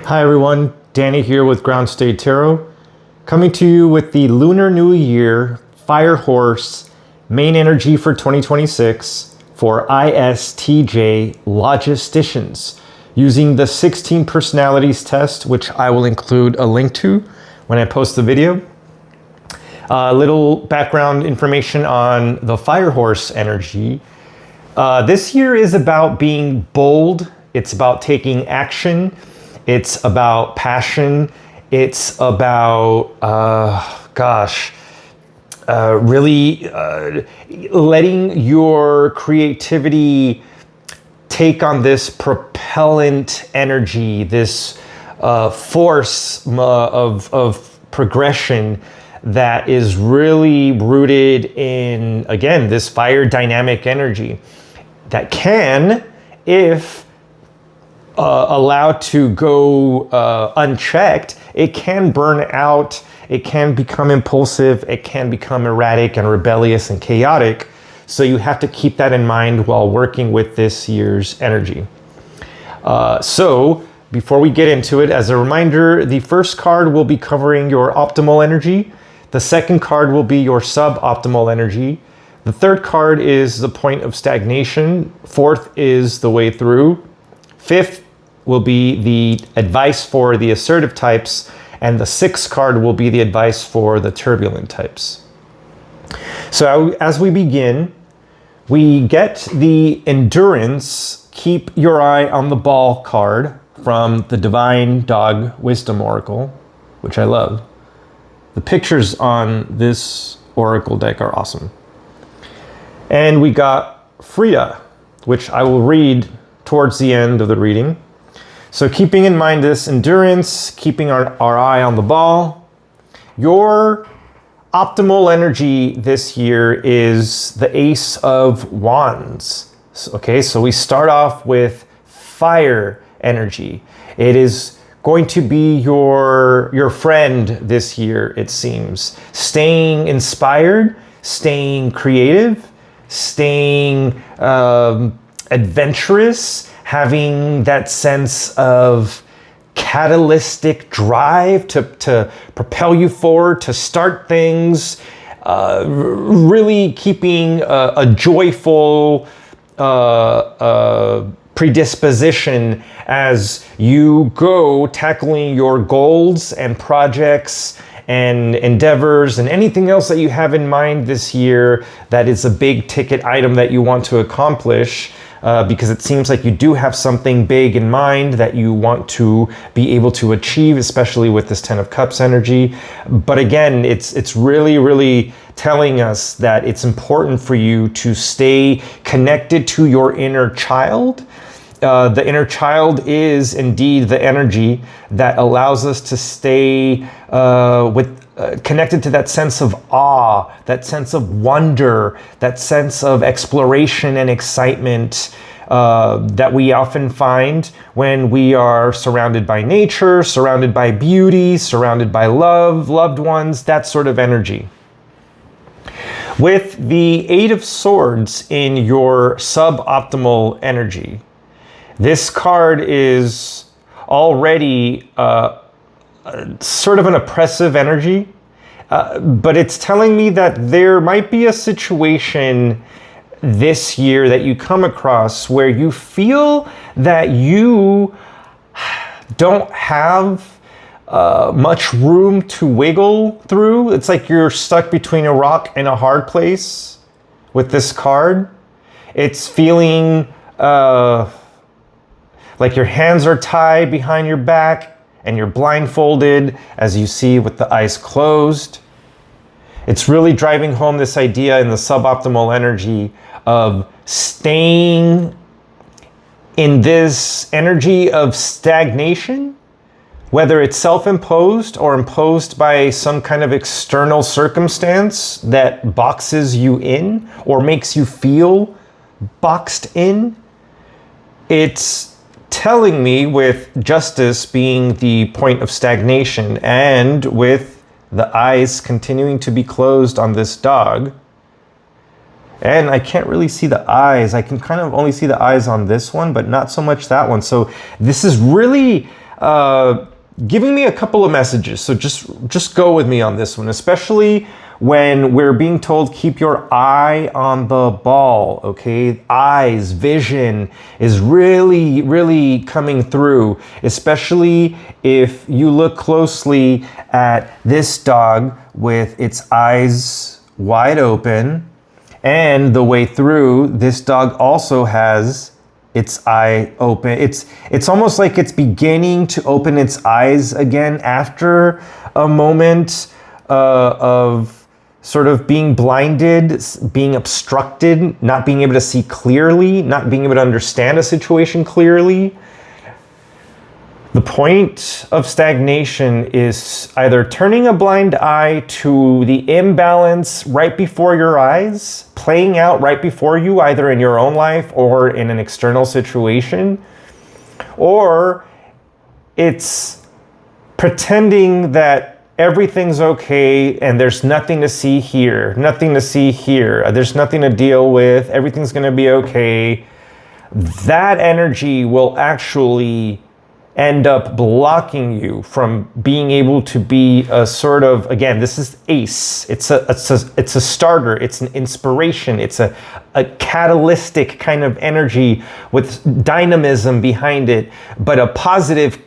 Hi everyone, Danny here with Ground State Tarot, coming to you with the Lunar New Year Fire Horse main energy for 2026 for ISTJ Logisticians, using the 16 personalities test, which I will include a link to when I post the video. A little background information on the Fire Horse energy. This year is about being bold. It's about taking action. It's about passion. It's about, really letting your creativity take on this propellant energy, this force of progression that is really rooted in, again, this fire dynamic energy that can, if allowed to go unchecked, it can burn out, it can become impulsive, it can become erratic and rebellious and chaotic. So you have to keep that in mind while working with this year's energy. So before we get into it, as a reminder, the first card will be covering your optimal energy. The second card will be your suboptimal energy. The third card is the point of stagnation. Fourth is the way through. Fifth will be the advice for the assertive types, and the sixth card will be the advice for the turbulent types. So as we begin, we get the endurance, keep your eye on the ball card from the Divine Dog Wisdom Oracle, which I love. The pictures on this Oracle deck are awesome. And we got Frida, which I will read towards the end of the reading. So keeping in mind this endurance, keeping our eye on the ball, your optimal energy this year is the Ace of Wands. Okay, so we start off with fire energy. It is going to be your friend this year, it seems. Staying inspired, staying creative, staying adventurous, having that sense of catalytic drive to propel you forward, to start things, really keeping a joyful predisposition as you go tackling your goals and projects and endeavors and anything else that you have in mind this year that is a big ticket item that you want to accomplish. Because it seems like you do have something big in mind that you want to be able to achieve, especially with this Ten of Cups energy. But again, it's really, really telling us that it's important for you to stay connected to your inner child. The inner child is indeed the energy that allows us to stay connected to that sense of awe, that sense of wonder, that sense of exploration and excitement that we often find when we are surrounded by nature, surrounded by beauty, surrounded by love, loved ones, that sort of energy. With the Eight of Swords in your suboptimal energy, this card is already sort of an oppressive energy, but it's telling me that there might be a situation this year that you come across where you feel that you don't have much room to wiggle through. It's like you're stuck between a rock and a hard place with this card. It's feeling like your hands are tied behind your back and you're blindfolded, as you see, with the eyes closed. It's really driving home this idea in the suboptimal energy of staying in this energy of stagnation, whether it's self-imposed or imposed by some kind of external circumstance that boxes you in or makes you feel boxed in. It's telling me, with justice being the point of stagnation and with the eyes continuing to be closed on this dog, and I can't really see the eyes. I can kind of only see the eyes on this one, but not so much that one. So this is really giving me a couple of messages. So just go with me on this one, especially when we're being told keep your eye on the ball, okay? Eyes, vision is really, really coming through, especially if you look closely at this dog with its eyes wide open, and the way through, this dog also has its eye open. It's almost like it's beginning to open its eyes again after a moment of sort of being blinded, being obstructed, not being able to see clearly, not being able to understand a situation clearly. The point of stagnation is either turning a blind eye to the imbalance right before your eyes, playing out right before you, either in your own life or in an external situation, or it's pretending that everything's okay and there's nothing to see here, nothing to see here, there's nothing to deal with, everything's going to be okay. That energy will actually end up blocking you from being able to be a sort of, again, this is ACE. It's a starter. It's an inspiration. It's a catalytic kind of energy with dynamism behind it, but a positive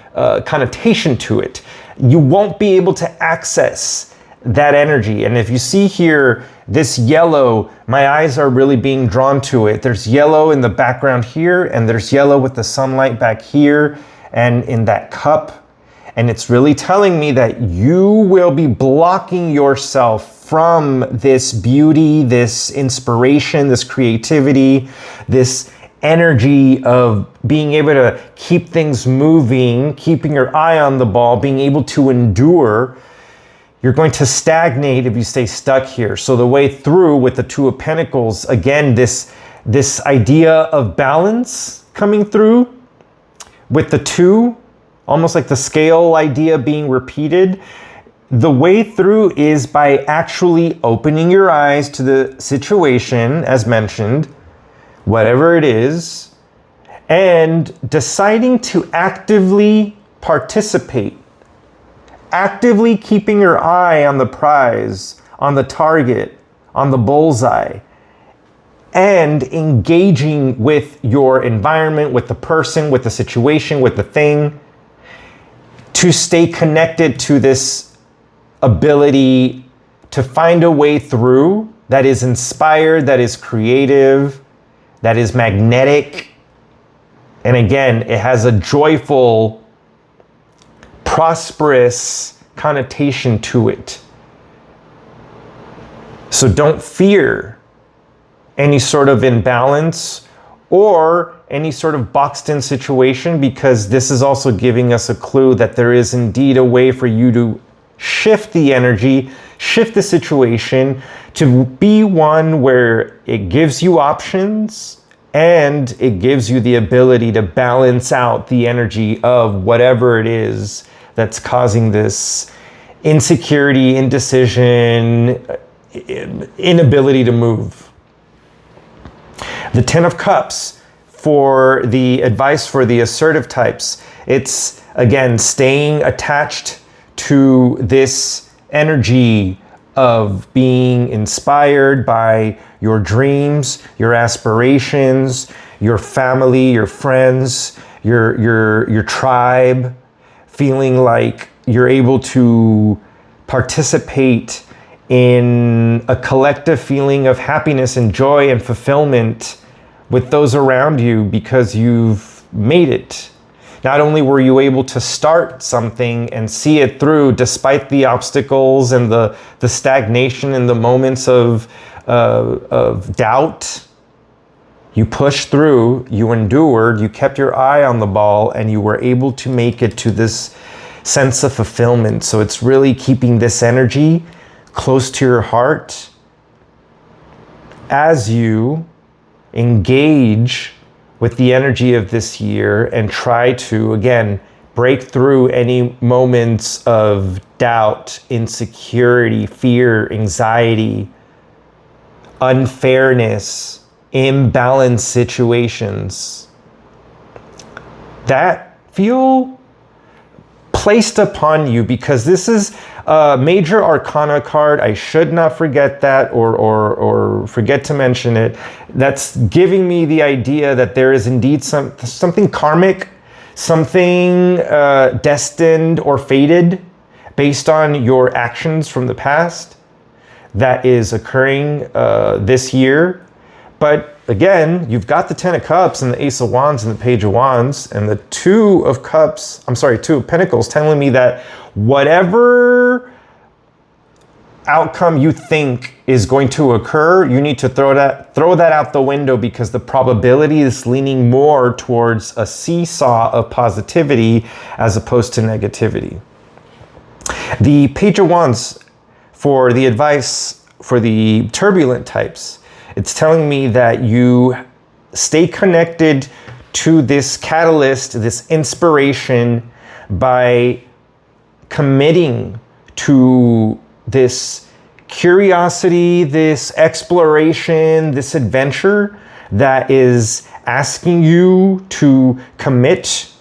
connotation to it. You won't be able to access that energy. And if you see here, this yellow, my eyes are really being drawn to it. There's yellow in the background here, and there's yellow with the sunlight back here and in that cup. And it's really telling me that you will be blocking yourself from this beauty, this inspiration, this creativity, this energy of being able to keep things moving, keeping your eye on the ball, being able to endure. You're going to stagnate if you stay stuck here. So the way through with the Two of Pentacles, again, this idea of balance coming through with the two, almost like the scale idea being repeated. The way through is by actually opening your eyes to the situation, as mentioned, whatever it is, and deciding to actively participate. Actively keeping your eye on the prize, on the target, on the bullseye, and engaging with your environment, with the person, with the situation, with the thing, to stay connected to this ability to find a way through that is inspired, that is creative, that is magnetic. And again, it has a joyful, prosperous connotation to it. So don't fear any sort of imbalance or any sort of boxed in situation, because this is also giving us a clue that there is indeed a way for you to shift the energy, shift the situation to be one where it gives you options and it gives you the ability to balance out the energy of whatever it is that's causing this insecurity, indecision, inability to move. The Ten of Cups, for the advice for the assertive types, it's again staying attached to this energy of being inspired by your dreams, your aspirations, your family, your friends, your tribe, feeling like you're able to participate in a collective feeling of happiness and joy and fulfillment with those around you because you've made it. Not only were you able to start something and see it through despite the obstacles and the stagnation and the moments of doubt, you pushed through, you endured, you kept your eye on the ball, and you were able to make it to this sense of fulfillment. So it's really keeping this energy close to your heart as you engage with the energy of this year and try to, again, break through any moments of doubt, insecurity, fear, anxiety, unfairness, imbalanced situations. That feel placed upon you, because this is a major arcana card. I should not forget that or forget to mention it. That's giving me the idea that there is indeed something karmic, something destined or fated based on your actions from the past that is occurring this year. But again, you've got the 10 of Cups and the Ace of Wands and the Page of Wands and the Two of Pentacles telling me that whatever outcome you think is going to occur, you need to throw that out the window, because the probability is leaning more towards a seesaw of positivity as opposed to negativity. The Page of Wands, for the advice for the turbulent types, it's telling me that you stay connected to this catalyst, this inspiration, by committing to this curiosity, this exploration, this adventure that is asking you to commit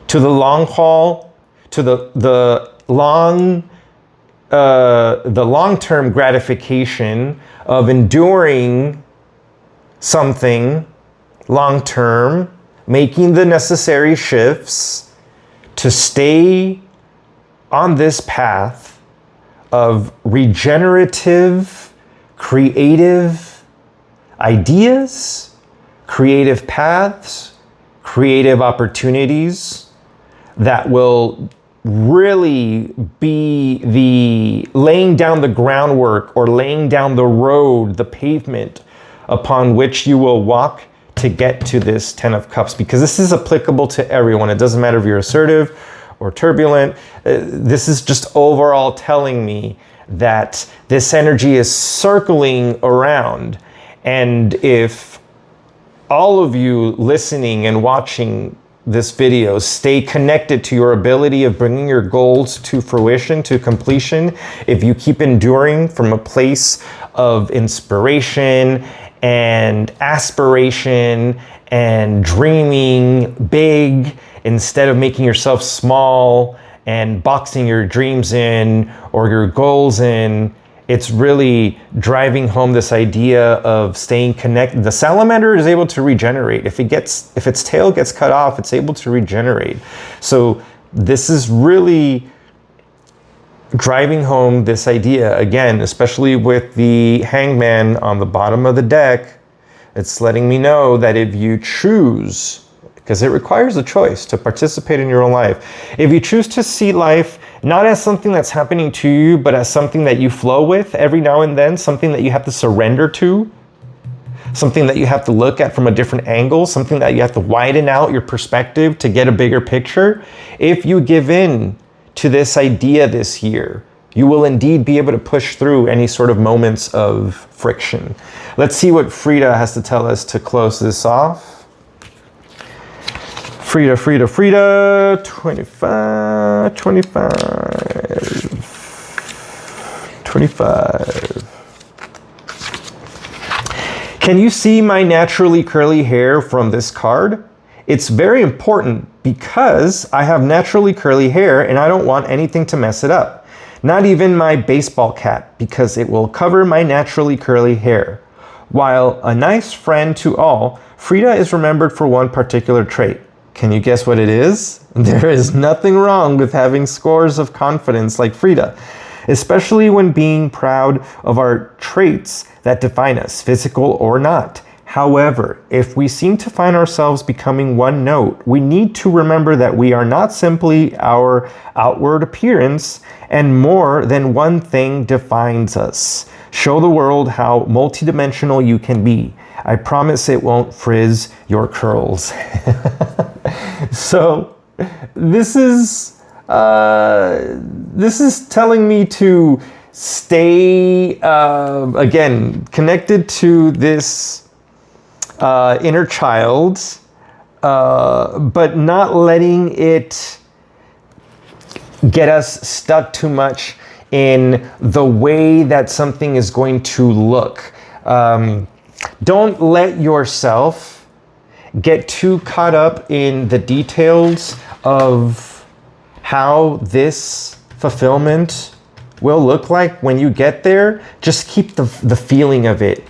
to the long haul, to the long-term gratification of enduring something long-term, making the necessary shifts to stay on this path of regenerative, creative ideas, creative paths, creative opportunities that will really be the laying down the groundwork or laying down the road, the pavement upon which you will walk to get to this 10 of Cups, because this is applicable to everyone. It doesn't matter if you're assertive or turbulent. This is just overall telling me that this energy is circling around. And if all of you listening and watching this video stay connected to your ability of bringing your goals to fruition, to completion, if you keep enduring from a place of inspiration and aspiration and dreaming big instead of making yourself small and boxing your dreams in or your goals in, it's really driving home this idea of staying connected. The salamander is able to regenerate. If its tail gets cut off, it's able to regenerate. So this is really driving home this idea, again, especially with the Hangman on the bottom of the deck. It's letting me know that if you choose, because it requires a choice to participate in your own life, if you choose to see life not as something that's happening to you, but as something that you flow with every now and then, something that you have to surrender to, something that you have to look at from a different angle, something that you have to widen out your perspective to get a bigger picture. If you give in to this idea this year, you will indeed be able to push through any sort of moments of friction. Let's see what Frida has to tell us to close this off. Frida, 25. Can you see my naturally curly hair from this card? It's very important because I have naturally curly hair and I don't want anything to mess it up. Not even my baseball cap, because it will cover my naturally curly hair. While a nice friend to all, Frida is remembered for one particular trait. Can you guess what it is? There is nothing wrong with having scores of confidence like Frida, especially when being proud of our traits that define us, physical or not. However, if we seem to find ourselves becoming one note, we need to remember that we are not simply our outward appearance, and more than one thing defines us. Show the world how multidimensional you can be. I promise it won't frizz your curls. So this is telling me to stay, again, connected to this inner child, but not letting it get us stuck too much in the way that something is going to look. Don't let yourself get too caught up in the details of how this fulfillment will look like when you get there. Just keep the feeling of it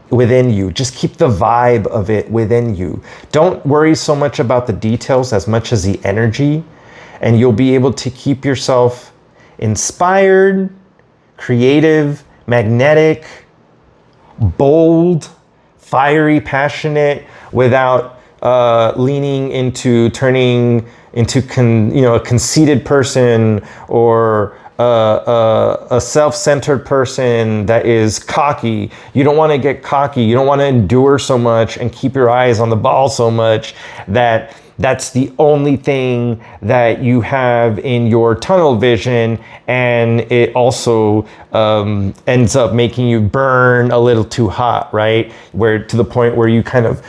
within you. Just keep the vibe of it within you. Don't worry so much about the details as much as the energy, and you'll be able to keep yourself inspired, creative, magnetic, bold, fiery, passionate, without leaning into turning into a conceited person, or a self-centered person that is cocky. You don't want to get cocky. You don't want to endure so much and keep your eyes on the ball so much that that's the only thing that you have in your tunnel vision, and it also ends up making you burn a little too hot, right? Where to the point where you kind of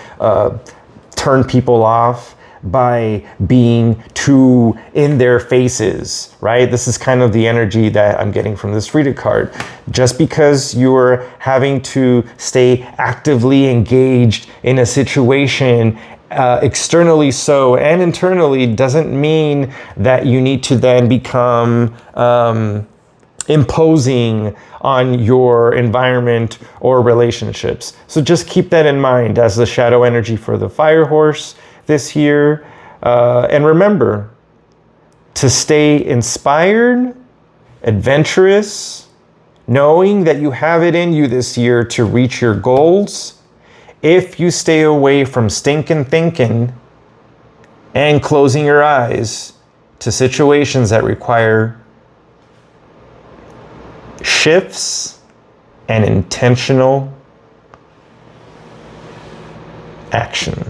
turn people off by being too in their faces, right? This is kind of the energy that I'm getting from this Frida card. Just because you're having to stay actively engaged in a situation, externally so and internally, doesn't mean that you need to then become imposing on your environment or relationships. So just keep that in mind as the shadow energy for the fire horse this year. And remember to stay inspired, adventurous, knowing that you have it in you this year to reach your goals if you stay away from stinking thinking and closing your eyes to situations that require shifts and intentional action.